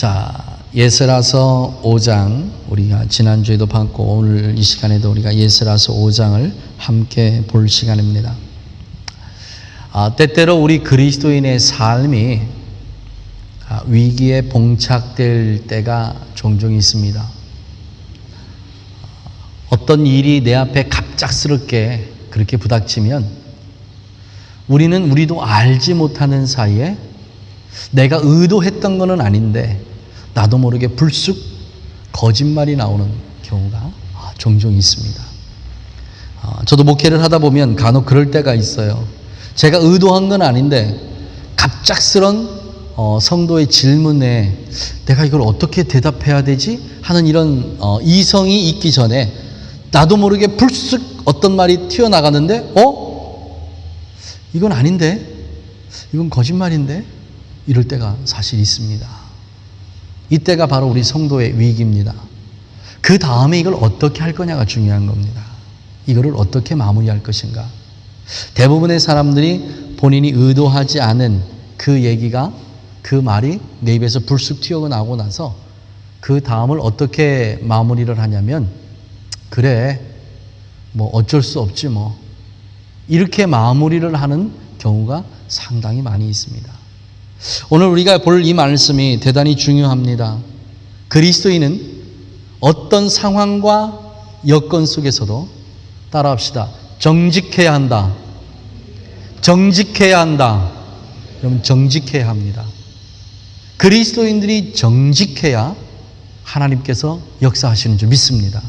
자, 예스라서 5장, 우리가 지난주에도 봤고 오늘 이 시간에도 우리가 예스라서 5장을 함께 볼 시간입니다. 때때로 우리 그리스도인의 삶이 위기에 봉착될 때가 종종 있습니다. 어떤 일이 내 앞에 갑작스럽게 그렇게 부닥치면 우리도 알지 못하는 사이에 내가 의도했던 것은 아닌데 나도 모르게 불쑥 거짓말이 나오는 경우가 종종 있습니다. 저도 목회를 하다 보면 간혹 그럴 때가 있어요. 제가 의도한 건 아닌데 갑작스런 성도의 질문에 내가 이걸 어떻게 대답해야 되지? 하는 이런 이성이 있기 전에 나도 모르게 불쑥 어떤 말이 튀어나가는데 이건 아닌데? 이건 거짓말인데? 이럴 때가 사실 있습니다. 이때가 바로 우리 성도의 위기입니다. 그 다음에 이걸 어떻게 할 거냐가 중요한 겁니다. 이거를 어떻게 마무리할 것인가. 대부분의 사람들이 본인이 의도하지 않은 그 얘기가, 그 말이 내 입에서 불쑥 튀어나오고 나서 그 다음을 어떻게 마무리를 하냐면 그래 뭐 어쩔 수 없지 뭐 이렇게 마무리를 하는 경우가 상당히 많이 있습니다. 오늘 우리가 볼 이 말씀이 대단히 중요합니다. 그리스도인은 어떤 상황과 여건 속에서도 따라합시다. 정직해야 한다. 정직해야 한다. 여러분 정직해야 합니다. 그리스도인들이 정직해야 하나님께서 역사하시는 줄 믿습니다.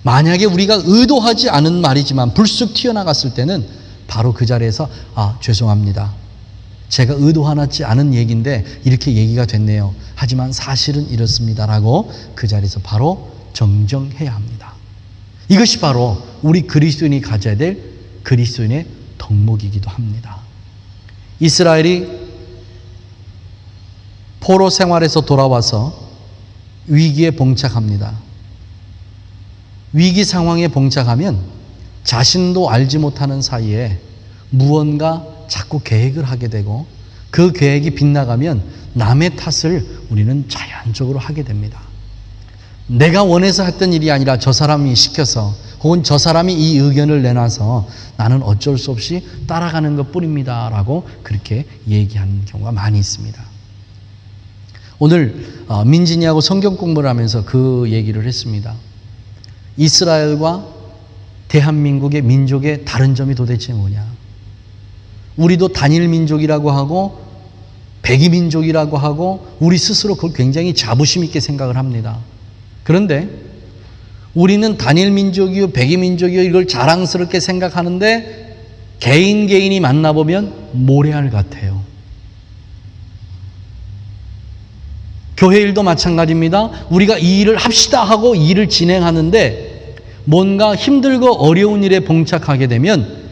만약에 우리가 의도하지 않은 말이지만 불쑥 튀어나갔을 때는 바로 그 자리에서 죄송합니다. 제가 의도하지 않은 얘기인데 이렇게 얘기가 됐네요. 하지만 사실은 이렇습니다라고 그 자리에서 바로 정정해야 합니다. 이것이 바로 우리 그리스도인이 가져야 될 그리스도인의 덕목이기도 합니다. 이스라엘이 포로 생활에서 돌아와서 위기에 봉착합니다. 위기 상황에 봉착하면 자신도 알지 못하는 사이에 무언가 자꾸 계획을 하게 되고 그 계획이 빗나가면 남의 탓을 우리는 자연적으로 하게 됩니다. 내가 원해서 했던 일이 아니라 저 사람이 시켜서 혹은 저 사람이 이 의견을 내놔서 나는 어쩔 수 없이 따라가는 것 뿐입니다 라고 그렇게 얘기하는 경우가 많이 있습니다. 오늘 민진이하고 성경 공부를 하면서 그 얘기를 했습니다. 이스라엘과 대한민국의 민족의 다른 점이 도대체 뭐냐. 우리도 단일 민족이라고 하고 백이 민족이라고 하고 우리 스스로 그걸 굉장히 자부심 있게 생각을 합니다. 그런데 우리는 단일 민족이요 백이 민족이요 이걸 자랑스럽게 생각하는데 개인이 만나보면 모래알 같아요. 교회 일도 마찬가지입니다. 우리가 이 일을 합시다 하고 이 일을 진행하는데 뭔가 힘들고 어려운 일에 봉착하게 되면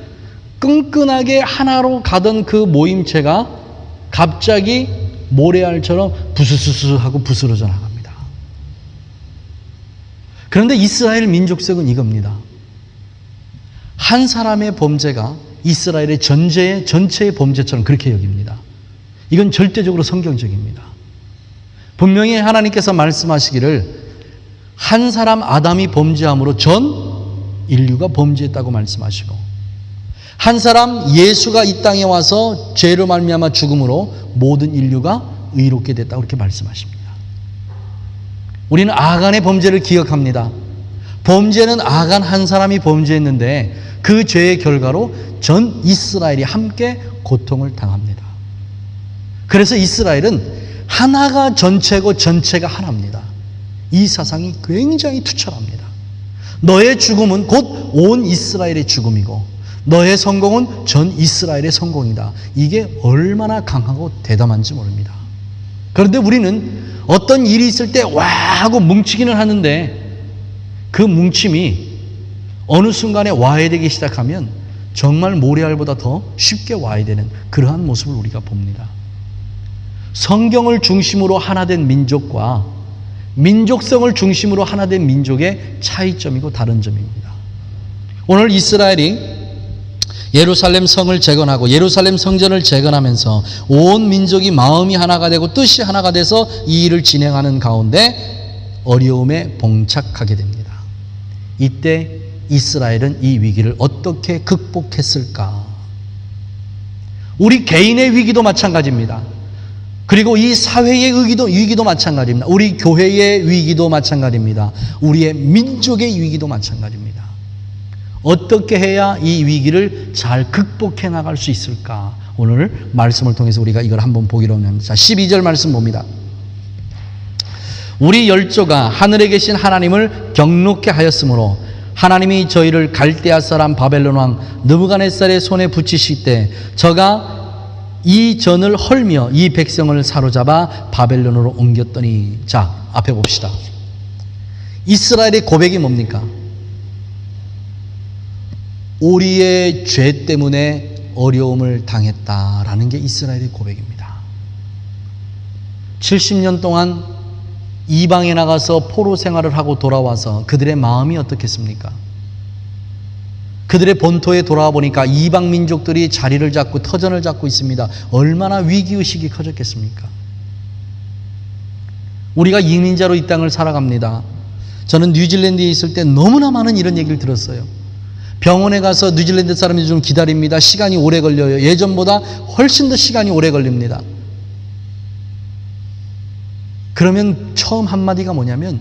끈끈하게 하나로 가던 그 모임체가 갑자기 모래알처럼 부스스스 하고 부스러져 나갑니다. 그런데 이스라엘 민족성은 이겁니다. 한 사람의 범죄가 이스라엘의 전체의 범죄처럼 그렇게 여깁니다. 이건 절대적으로 성경적입니다. 분명히 하나님께서 말씀하시기를 한 사람 아담이 범죄함으로 전 인류가 범죄했다고 말씀하시고 한 사람 예수가 이 땅에 와서 죄로 말미암아 죽음으로 모든 인류가 의롭게 됐다고 그렇게 말씀하십니다. 우리는 아간의 범죄를 기억합니다. 범죄는 아간 한 사람이 범죄했는데 그 죄의 결과로 전 이스라엘이 함께 고통을 당합니다. 그래서 이스라엘은 하나가 전체고 전체가 하나입니다. 이 사상이 굉장히 투철합니다. 너의 죽음은 곧 온 이스라엘의 죽음이고 너의 성공은 전 이스라엘의 성공이다. 이게 얼마나 강하고 대담한지 모릅니다. 그런데 우리는 어떤 일이 있을 때 와 하고 뭉치기는 하는데 그 뭉침이 어느 순간에 와야 되기 시작하면 정말 모래알보다 더 쉽게 와야 되는 그러한 모습을 우리가 봅니다. 성경을 중심으로 하나 된 민족과 민족성을 중심으로 하나 된 민족의 차이점이고 다른 점입니다. 오늘 이스라엘이 예루살렘 성을 재건하고 예루살렘 성전을 재건하면서 온 민족이 마음이 하나가 되고 뜻이 하나가 돼서 이 일을 진행하는 가운데 어려움에 봉착하게 됩니다. 이때 이스라엘은 이 위기를 어떻게 극복했을까? 우리 개인의 위기도 마찬가지입니다. 그리고 이 사회의 위기도 마찬가지입니다. 우리 교회의 위기도 마찬가지입니다. 우리의 민족의 위기도 마찬가지입니다. 어떻게 해야 이 위기를 잘 극복해 나갈 수 있을까? 오늘 말씀을 통해서 우리가 이걸 한번 보기로 합니다. 자, 12절 말씀 봅니다. 우리 열조가 하늘에 계신 하나님을 경노케 하였으므로 하나님이 저희를 갈대아 사람 바벨론 왕 느부갓네살의 손에 붙이실 때 저가 이 전을 헐며 이 백성을 사로잡아 바벨론으로 옮겼더니. 자, 앞에 봅시다. 이스라엘의 고백이 뭡니까? 우리의 죄 때문에 어려움을 당했다라는 게 이스라엘의 고백입니다. 70년 동안 이방에 나가서 포로 생활을 하고 돌아와서 그들의 마음이 어떻겠습니까? 그들의 본토에 돌아와 보니까 이방 민족들이 자리를 잡고 터전을 잡고 있습니다. 얼마나 위기의식이 커졌겠습니까? 우리가 이민자로 이 땅을 살아갑니다. 저는 뉴질랜드에 있을 때 너무나 많은 이런 얘기를 들었어요. 병원에 가서 뉴질랜드 사람이 좀 기다립니다. 시간이 오래 걸려요. 예전보다 훨씬 더 시간이 오래 걸립니다. 그러면 처음 한마디가 뭐냐면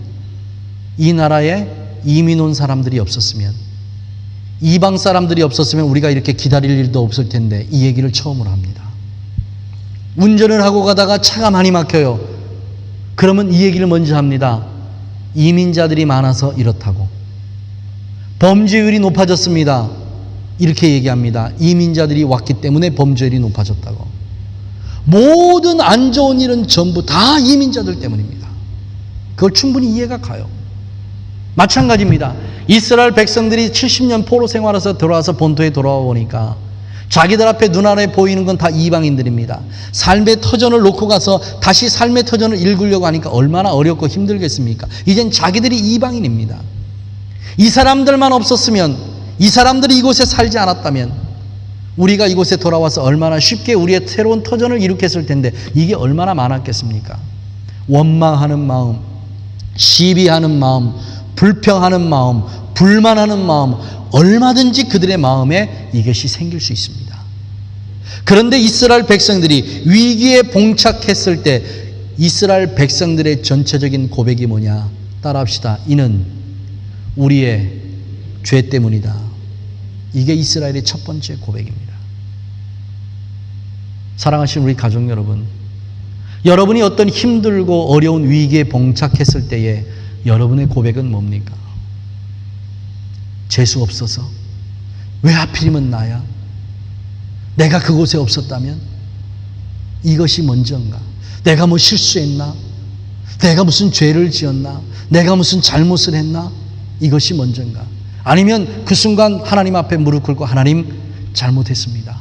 이 나라에 이민 온 사람들이 없었으면, 이방 사람들이 없었으면 우리가 이렇게 기다릴 일도 없을 텐데, 이 얘기를 처음으로 합니다. 운전을 하고 가다가 차가 많이 막혀요. 그러면 이 얘기를 먼저 합니다. 이민자들이 많아서 이렇다고. 범죄율이 높아졌습니다. 이렇게 얘기합니다. 이민자들이 왔기 때문에 범죄율이 높아졌다고. 모든 안 좋은 일은 전부 다 이민자들 때문입니다. 그걸 충분히 이해가 가요. 마찬가지입니다. 이스라엘 백성들이 70년 포로 생활해서 돌아와서 본토에 돌아와 보니까 자기들 앞에 눈알에 보이는 건 다 이방인들입니다. 삶의 터전을 놓고 가서 다시 삶의 터전을 읽으려고 하니까 얼마나 어렵고 힘들겠습니까? 이젠 자기들이 이방인입니다. 이 사람들만 없었으면, 이 사람들이 이곳에 살지 않았다면 우리가 이곳에 돌아와서 얼마나 쉽게 우리의 새로운 터전을 일으켰을 텐데, 이게 얼마나 많았겠습니까? 원망하는 마음, 시비하는 마음, 불평하는 마음, 불만하는 마음, 얼마든지 그들의 마음에 이것이 생길 수 있습니다. 그런데 이스라엘 백성들이 위기에 봉착했을 때 이스라엘 백성들의 전체적인 고백이 뭐냐? 따라합시다. 이는 우리의 죄 때문이다. 이게 이스라엘의 첫 번째 고백입니다. 사랑하시는 우리 가족 여러분, 여러분이 어떤 힘들고 어려운 위기에 봉착했을 때에 여러분의 고백은 뭡니까? 재수 없어서? 왜 하필이면 나야? 내가 그곳에 없었다면? 이것이 먼저인가? 내가 뭐 실수했나? 내가 무슨 죄를 지었나? 내가 무슨 잘못을 했나? 이것이 먼저인가? 아니면 그 순간 하나님 앞에 무릎 꿇고 하나님 잘못했습니다.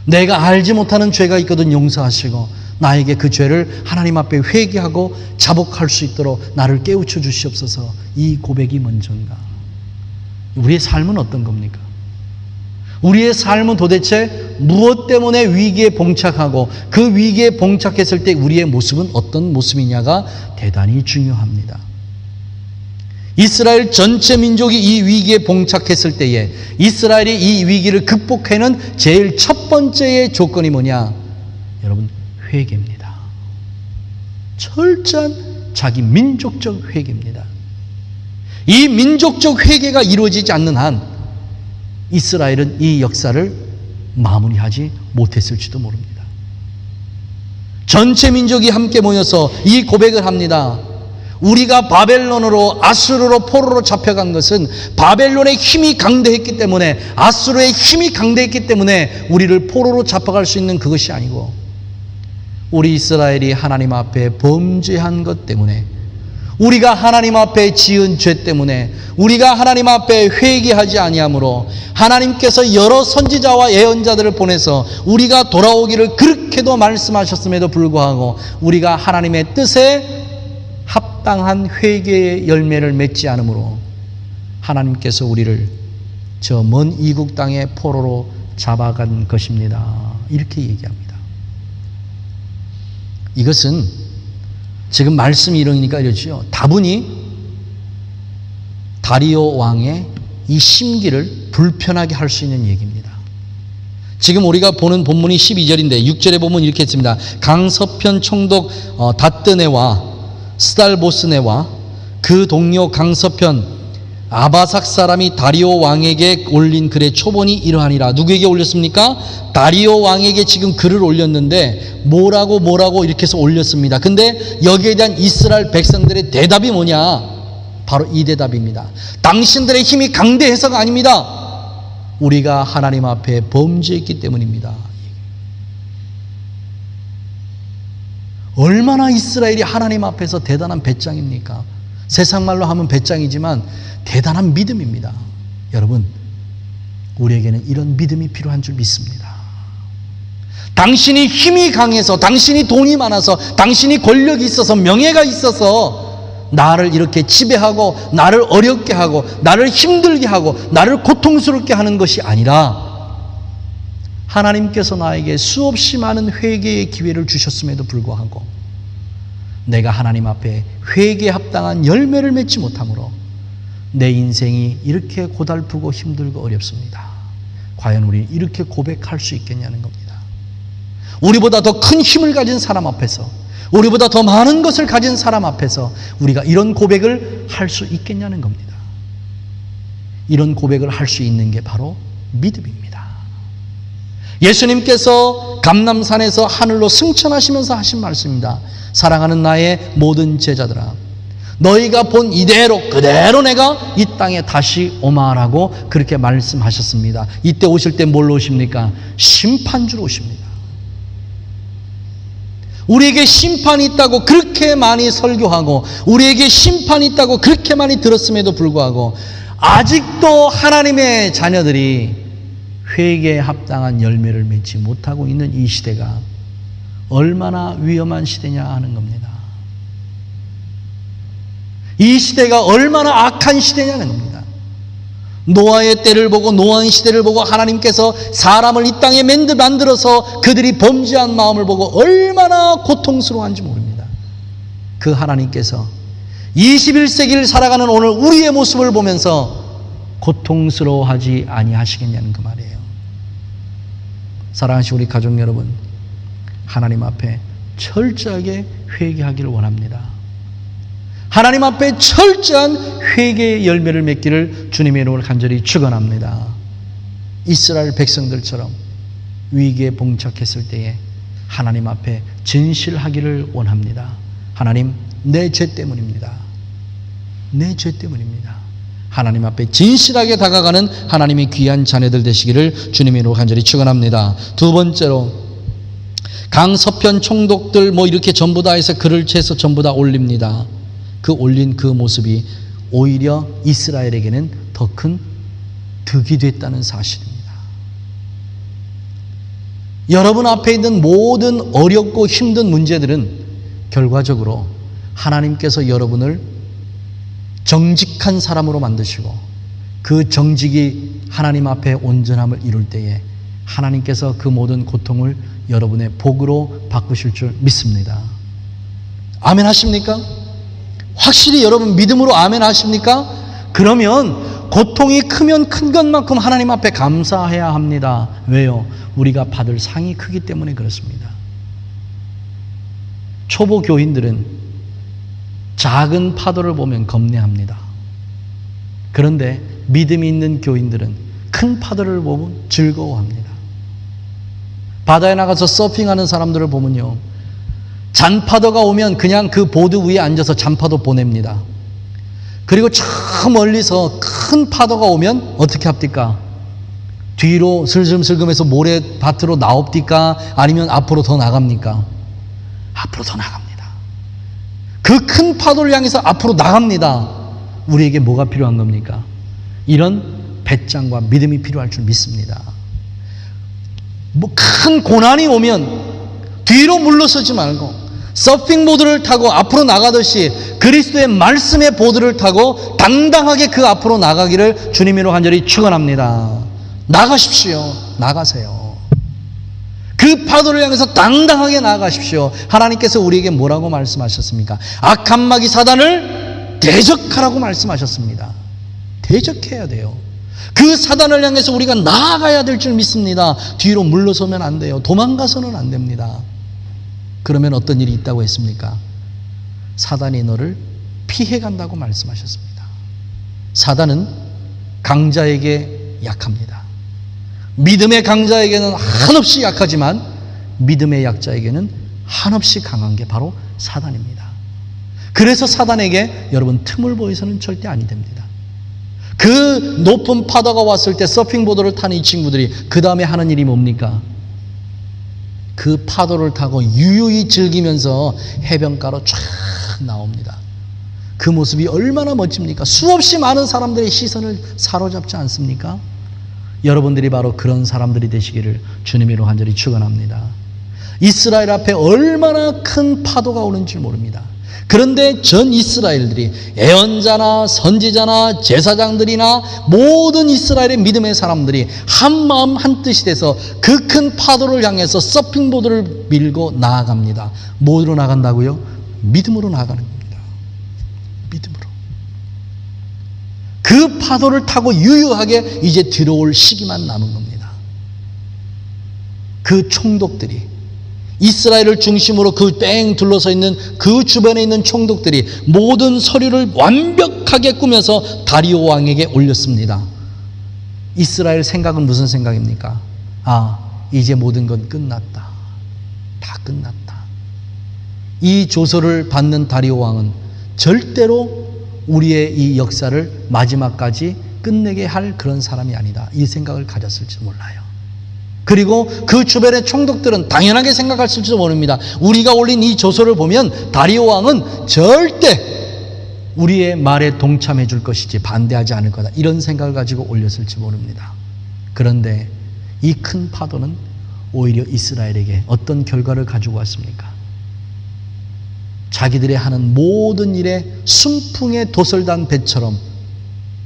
내가 알지 못하는 죄가 있거든 용서하시고 나에게 그 죄를 하나님 앞에 회개하고 자복할 수 있도록 나를 깨우쳐 주시옵소서. 이 고백이 먼저인가? 우리의 삶은 어떤 겁니까? 우리의 삶은 도대체 무엇 때문에 위기에 봉착하고 그 위기에 봉착했을 때 우리의 모습은 어떤 모습이냐가 대단히 중요합니다. 이스라엘 전체 민족이 이 위기에 봉착했을 때에 이스라엘이 이 위기를 극복하는 제일 첫 번째의 조건이 뭐냐? 여러분, 회개입니다. 철저한 자기 민족적 회개입니다. 이 민족적 회개가 이루어지지 않는 한 이스라엘은 이 역사를 마무리하지 못했을지도 모릅니다. 전체 민족이 함께 모여서 이 고백을 합니다. 우리가 바벨론으로, 아수르로, 포로로 잡혀간 것은 바벨론의 힘이 강대했기 때문에, 아수르의 힘이 강대했기 때문에 우리를 포로로 잡아갈 수 있는 그것이 아니고, 우리 이스라엘이 하나님 앞에 범죄한 것 때문에, 우리가 하나님 앞에 지은 죄 때문에, 우리가 하나님 앞에 회개하지 아니하므로 하나님께서 여러 선지자와 예언자들을 보내서 우리가 돌아오기를 그렇게도 말씀하셨음에도 불구하고 우리가 하나님의 뜻에 합당한 회개의 열매를 맺지 않으므로 하나님께서 우리를 저 먼 이국 땅의 포로로 잡아간 것입니다. 이렇게 얘기합니다. 이것은 지금 말씀이 이러니까 이러죠. 다분히 다리오 왕의 이 심기를 불편하게 할 수 있는 얘기입니다. 지금 우리가 보는 본문이 12절인데 6절에 보면 이렇게 했습니다. 강서편 총독 다뜨네와 스달보스네와 그 동료 강서편 아바삭 사람이 다리오 왕에게 올린 글의 초본이 이러하니라. 누구에게 올렸습니까? 다리오 왕에게 지금 글을 올렸는데 뭐라고 이렇게 해서 올렸습니다. 근데 여기에 대한 이스라엘 백성들의 대답이 뭐냐? 바로 이 대답입니다. 당신들의 힘이 강대해서가 아닙니다. 우리가 하나님 앞에 범죄했기 때문입니다. 얼마나 이스라엘이 하나님 앞에서 대단한 배짱입니까? 세상 말로 하면 배짱이지만 대단한 믿음입니다. 여러분, 우리에게는 이런 믿음이 필요한 줄 믿습니다. 당신이 힘이 강해서, 당신이 돈이 많아서, 당신이 권력이 있어서, 명예가 있어서 나를 이렇게 지배하고 나를 어렵게 하고 나를 힘들게 하고 나를 고통스럽게 하는 것이 아니라 하나님께서 나에게 수없이 많은 회개의 기회를 주셨음에도 불구하고 내가 하나님 앞에 회개에 합당한 열매를 맺지 못함으로 내 인생이 이렇게 고달프고 힘들고 어렵습니다. 과연 우리는 이렇게 고백할 수 있겠냐는 겁니다. 우리보다 더 큰 힘을 가진 사람 앞에서, 우리보다 더 많은 것을 가진 사람 앞에서 우리가 이런 고백을 할 수 있겠냐는 겁니다. 이런 고백을 할 수 있는 게 바로 믿음입니다. 예수님께서 감람산에서 하늘로 승천하시면서 하신 말씀입니다. 사랑하는 나의 모든 제자들아, 너희가 본 이대로 그대로 내가 이 땅에 다시 오마라고 그렇게 말씀하셨습니다. 이때 오실 때 뭘로 오십니까? 심판주로 오십니다. 우리에게 심판이 있다고 그렇게 많이 설교하고 우리에게 심판이 있다고 그렇게 많이 들었음에도 불구하고 아직도 하나님의 자녀들이 회개에 합당한 열매를 맺지 못하고 있는 이 시대가 얼마나 위험한 시대냐 하는 겁니다. 이 시대가 얼마나 악한 시대냐는 겁니다. 노아의 때를 보고 노아의 시대를 보고 하나님께서 사람을 이 땅에 만들어서 그들이 범죄한 마음을 보고 얼마나 고통스러워한지 모릅니다. 그 하나님께서 21세기를 살아가는 오늘 우리의 모습을 보면서 고통스러워하지 아니하시겠냐는 그 말이에요. 사랑하시는 우리 가족 여러분, 하나님 앞에 철저하게 회개하기를 원합니다. 하나님 앞에 철저한 회개의 열매를 맺기를 주님의 이름으로 간절히 축원합니다. 이스라엘 백성들처럼 위기에 봉착했을 때에 하나님 앞에 진실하기를 원합니다. 하나님, 내 죄 때문입니다. 내 죄 때문입니다. 하나님 앞에 진실하게 다가가는 하나님의 귀한 자녀들 되시기를 주님의 이름으로 간절히 축원합니다. 두 번째로, 강서편 총독들 이렇게 전부 다 해서 글을 채서 전부 다 올립니다. 그 올린 그 모습이 오히려 이스라엘에게는 더 큰 득이 됐다는 사실입니다. 여러분 앞에 있는 모든 어렵고 힘든 문제들은 결과적으로 하나님께서 여러분을 정직한 사람으로 만드시고 그 정직이 하나님 앞에 온전함을 이룰 때에 하나님께서 그 모든 고통을 여러분의 복으로 바꾸실 줄 믿습니다. 아멘 하십니까? 확실히 여러분 믿음으로 아멘 하십니까? 그러면 고통이 크면 큰 것만큼 하나님 앞에 감사해야 합니다. 왜요? 우리가 받을 상이 크기 때문에 그렇습니다. 초보 교인들은 작은 파도를 보면 겁내합니다. 그런데 믿음이 있는 교인들은 큰 파도를 보면 즐거워합니다. 바다에 나가서 서핑하는 사람들을 보면요, 잔파도가 오면 그냥 그 보드 위에 앉아서 잔파도 보냅니다. 그리고 저 멀리서 큰 파도가 오면 어떻게 합니까? 뒤로 슬금슬금해서 모래밭으로 나옵니까? 아니면 앞으로 더 나갑니까? 앞으로 더 나갑니다. 그 큰 파도를 향해서 앞으로 나갑니다. 우리에게 뭐가 필요한 겁니까? 이런 배짱과 믿음이 필요할 줄 믿습니다. 큰 고난이 오면 뒤로 물러서지 말고 서핑보드를 타고 앞으로 나가듯이 그리스도의 말씀의 보드를 타고 당당하게 그 앞으로 나가기를 주님으로 간절히 축원합니다. 나가십시오. 나가세요. 그 파도를 향해서 당당하게 나아가십시오. 하나님께서 우리에게 뭐라고 말씀하셨습니까? 악한 마귀 사단을 대적하라고 말씀하셨습니다. 대적해야 돼요. 그 사단을 향해서 우리가 나아가야 될 줄 믿습니다. 뒤로 물러서면 안 돼요. 도망가서는 안 됩니다. 그러면 어떤 일이 있다고 했습니까? 사단이 너를 피해간다고 말씀하셨습니다. 사단은 강자에게 약합니다. 믿음의 강자에게는 한없이 약하지만 믿음의 약자에게는 한없이 강한 게 바로 사단입니다. 그래서 사단에게 여러분 틈을 보여서는 절대 아니 됩니다. 그 높은 파도가 왔을 때 서핑보드를 타는 이 친구들이 그 다음에 하는 일이 뭡니까? 그 파도를 타고 유유히 즐기면서 해변가로 쫙 나옵니다. 그 모습이 얼마나 멋집니까? 수없이 많은 사람들의 시선을 사로잡지 않습니까? 여러분들이 바로 그런 사람들이 되시기를 주님으로 간절히 축원합니다. 이스라엘 앞에 얼마나 큰 파도가 오는지 모릅니다. 그런데 전 이스라엘들이 예언자나 선지자나 제사장들이나 모든 이스라엘의 믿음의 사람들이 한 마음 한 뜻이 돼서 그 큰 파도를 향해서 서핑보드를 밀고 나아갑니다. 뭐로 나간다고요? 믿음으로 나가는 겁니다. 믿음으로. 그 파도를 타고 유유하게 이제 들어올 시기만 남은 겁니다. 그 총독들이 이스라엘을 중심으로 그 뺑 둘러서 있는 그 주변에 있는 총독들이 모든 서류를 완벽하게 꾸며서 다리오 왕에게 올렸습니다. 이스라엘 생각은 무슨 생각입니까? 아, 이제 모든 건 끝났다. 다 끝났다. 이 조서를 받는 다리오 왕은 절대로 우리의 이 역사를 마지막까지 끝내게 할 그런 사람이 아니다. 이 생각을 가졌을지 몰라요. 그리고 그 주변의 총독들은 당연하게 생각했을지도 모릅니다. 우리가 올린 이 조서를 보면 다리오 왕은 절대 우리의 말에 동참해 줄 것이지 반대하지 않을 거다. 이런 생각을 가지고 올렸을지 모릅니다. 그런데 이 큰 파도는 오히려 이스라엘에게 어떤 결과를 가지고 왔습니까? 자기들이 하는 모든 일에 순풍에 도설단 배처럼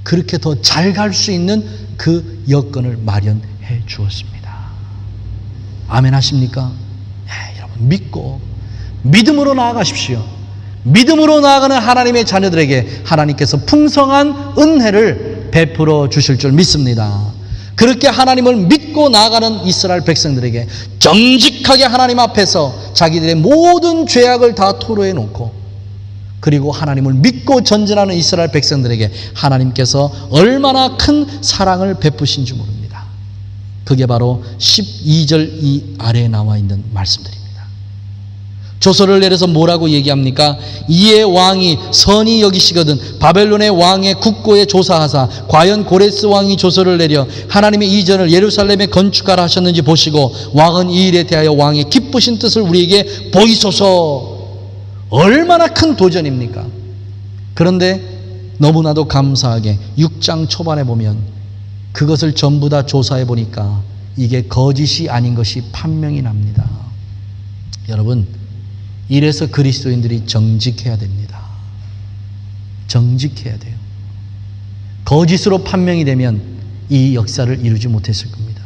그렇게 더 잘 갈 수 있는 그 여건을 마련해 주었습니다. 아멘 하십니까? 네, 여러분 믿고 믿음으로 나아가십시오. 믿음으로 나아가는 하나님의 자녀들에게 하나님께서 풍성한 은혜를 베풀어 주실 줄 믿습니다. 그렇게 하나님을 믿고 나아가는 이스라엘 백성들에게 정직하게 하나님 앞에서 자기들의 모든 죄악을 다 토로해 놓고 그리고 하나님을 믿고 전진하는 이스라엘 백성들에게 하나님께서 얼마나 큰 사랑을 베푸신지 모릅니다. 그게 바로 12절 이 아래에 나와 있는 말씀들입니다. 조서를 내려서 뭐라고 얘기합니까? 이에 왕이 선히 여기시거든 바벨론의 왕의 국고에 조사하사 과연 고레스 왕이 조서를 내려 하나님의 이전을 예루살렘에 건축하라 하셨는지 보시고 왕은 이 일에 대하여 왕의 기쁘신 뜻을 우리에게 보이소서. 얼마나 큰 도전입니까? 그런데 너무나도 감사하게 6장 초반에 보면 그것을 전부 다 조사해 보니까 이게 거짓이 아닌 것이 판명이 납니다. 여러분, 이래서 그리스도인들이 정직해야 됩니다. 정직해야 돼요. 거짓으로 판명이 되면 이 역사를 이루지 못했을 겁니다.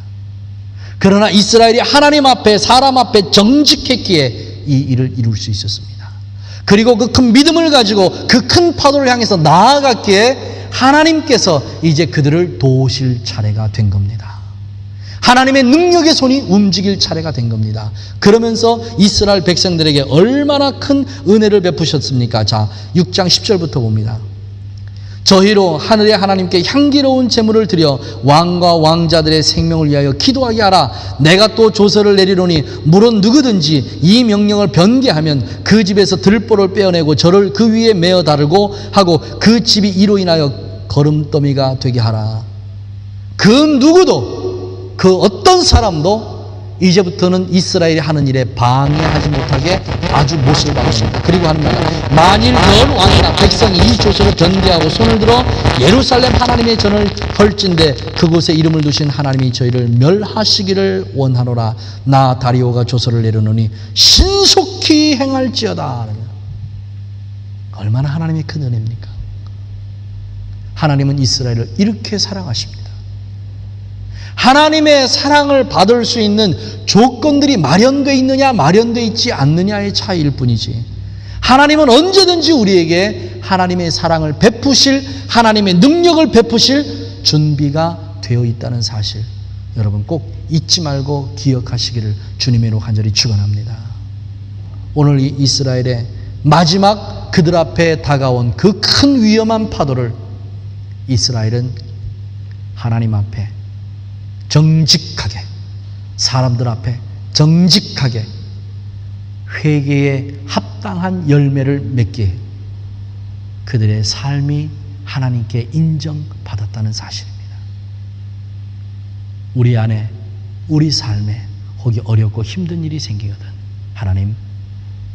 그러나 이스라엘이 하나님 앞에 사람 앞에 정직했기에 이 일을 이룰 수 있었습니다. 그리고 그 큰 믿음을 가지고 그 큰 파도를 향해서 나아갔기에 하나님께서 이제 그들을 도우실 차례가 된 겁니다. 하나님의 능력의 손이 움직일 차례가 된 겁니다. 그러면서 이스라엘 백성들에게 얼마나 큰 은혜를 베푸셨습니까? 자, 6장 10절부터 봅니다. 저희로 하늘의 하나님께 향기로운 제물을 드려 왕과 왕자들의 생명을 위하여 기도하게 하라. 내가 또 조서를 내리노니 물론 누구든지 이 명령을 변개하면 그 집에서 들보를 빼어내고 저를 그 위에 메어 다르고 하고 그 집이 이로 인하여 거름더미가 되게 하라. 그 누구도 그 어떤 사람도 이제부터는 이스라엘이 하는 일에 방해하지 못하게 아주 못을 박습니다. 그리고 하는 말, 만일 넌 왕이나 백성이 이 조서를 변개하고 손을 들어 예루살렘 하나님의 전을 헐진대 그곳에 이름을 두신 하나님이 저희를 멸하시기를 원하노라. 나 다리오가 조서를 내려놓으니 신속히 속히 행할지어다. 얼마나 하나님의 큰 은혜입니까? 하나님은 이스라엘을 이렇게 사랑하십니다. 하나님의 사랑을 받을 수 있는 조건들이 마련되어 있느냐 마련되어 있지 않느냐의 차이일 뿐이지, 하나님은 언제든지 우리에게 하나님의 사랑을 베푸실, 하나님의 능력을 베푸실 준비가 되어 있다는 사실, 여러분 꼭 잊지 말고 기억하시기를 주님으로 간절히 축원합니다. 오늘 이 이스라엘의 마지막 그들 앞에 다가온 그 큰 위험한 파도를 이스라엘은 하나님 앞에 정직하게, 사람들 앞에 정직하게 회개에 합당한 열매를 맺기에 그들의 삶이 하나님께 인정받았다는 사실입니다. 우리 안에, 우리 삶에 혹이 어렵고 힘든 일이 생기거든 하나님,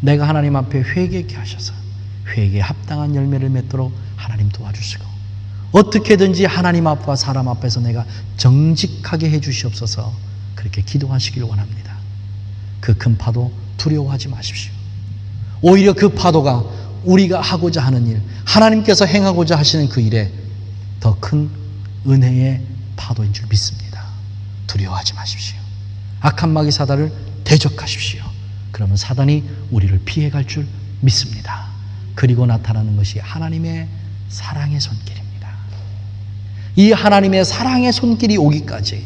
내가 하나님 앞에 회개케 하셔서 회개에 합당한 열매를 맺도록 하나님 도와주시고, 어떻게든지 하나님 앞과 사람 앞에서 내가 정직하게 해주시옵소서, 그렇게 기도하시길 원합니다. 그 큰 파도 두려워하지 마십시오. 오히려 그 파도가 우리가 하고자 하는 일, 하나님께서 행하고자 하시는 그 일에 더 큰 은혜의 파도인 줄 믿습니다. 두려워하지 마십시오. 악한 마귀 사단을 대적하십시오. 그러면 사단이 우리를 피해갈 줄 믿습니다. 그리고 나타나는 것이 하나님의 사랑의 손길입니다. 이 하나님의 사랑의 손길이 오기까지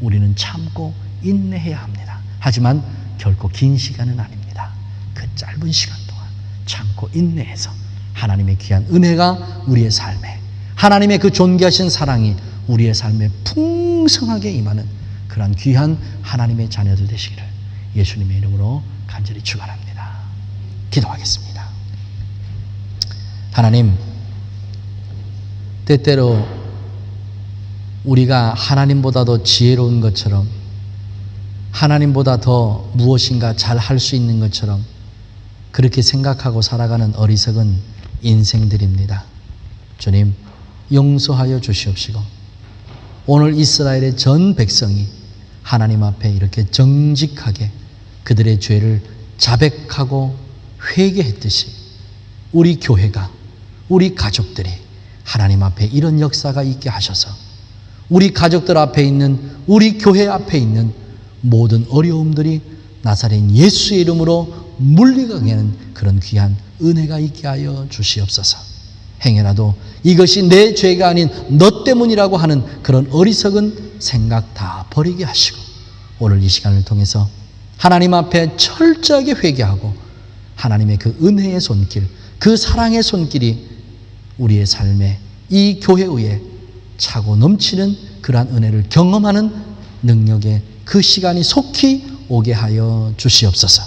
우리는 참고 인내해야 합니다. 하지만 결코 긴 시간은 아닙니다. 그 짧은 시간 동안 참고 인내해서 하나님의 귀한 은혜가 우리의 삶에, 하나님의 그 존귀하신 사랑이 우리의 삶에 풍성하게 임하는 그러한 귀한 하나님의 자녀들 되시기를 예수님의 이름으로 간절히 축원합니다. 기도하겠습니다. 하나님, 때때로 우리가 하나님보다 더 지혜로운 것처럼, 하나님보다 더 무엇인가 잘 할 수 있는 것처럼 그렇게 생각하고 살아가는 어리석은 인생들입니다. 주님, 용서하여 주시옵시고, 오늘 이스라엘의 전 백성이 하나님 앞에 이렇게 정직하게 그들의 죄를 자백하고 회개했듯이 우리 교회가, 우리 가족들이 하나님 앞에 이런 역사가 있게 하셔서 우리 가족들 앞에 있는, 우리 교회 앞에 있는 모든 어려움들이 나사렛 예수의 이름으로 물리가게 하는 그런 귀한 은혜가 있게 하여 주시옵소서. 행여라도 이것이 내 죄가 아닌 너 때문이라고 하는 그런 어리석은 생각 다 버리게 하시고, 오늘 이 시간을 통해서 하나님 앞에 철저하게 회개하고 하나님의 그 은혜의 손길, 그 사랑의 손길이 우리의 삶에, 이 교회에 차고 넘치는 그러한 은혜를 경험하는 능력의 그 시간이 속히 오게 하여 주시옵소서.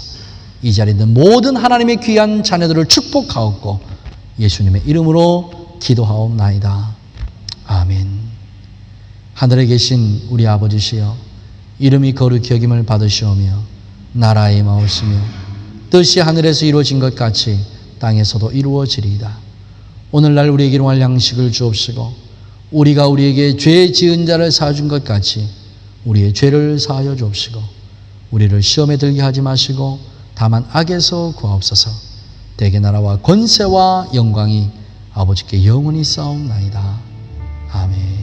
이 자리에 있는 모든 하나님의 귀한 자녀들을 축복하옵고 예수님의 이름으로 기도하옵나이다. 아멘. 하늘에 계신 우리 아버지시여, 이름이 거룩히 여김을 받으시오며 나라의 마옵시며 뜻이 하늘에서 이루어진 것 같이 땅에서도 이루어지리이다. 오늘날 우리에게 일용할 양식을 주옵시고, 우리가 우리에게 죄 지은 자를 사준 것 같이 우리의 죄를 사하여 주옵시고, 우리를 시험에 들게 하지 마시고 다만 악에서 구하옵소서. 대개 나라와 권세와 영광이 아버지께 영원히 싸움나이다. 아멘.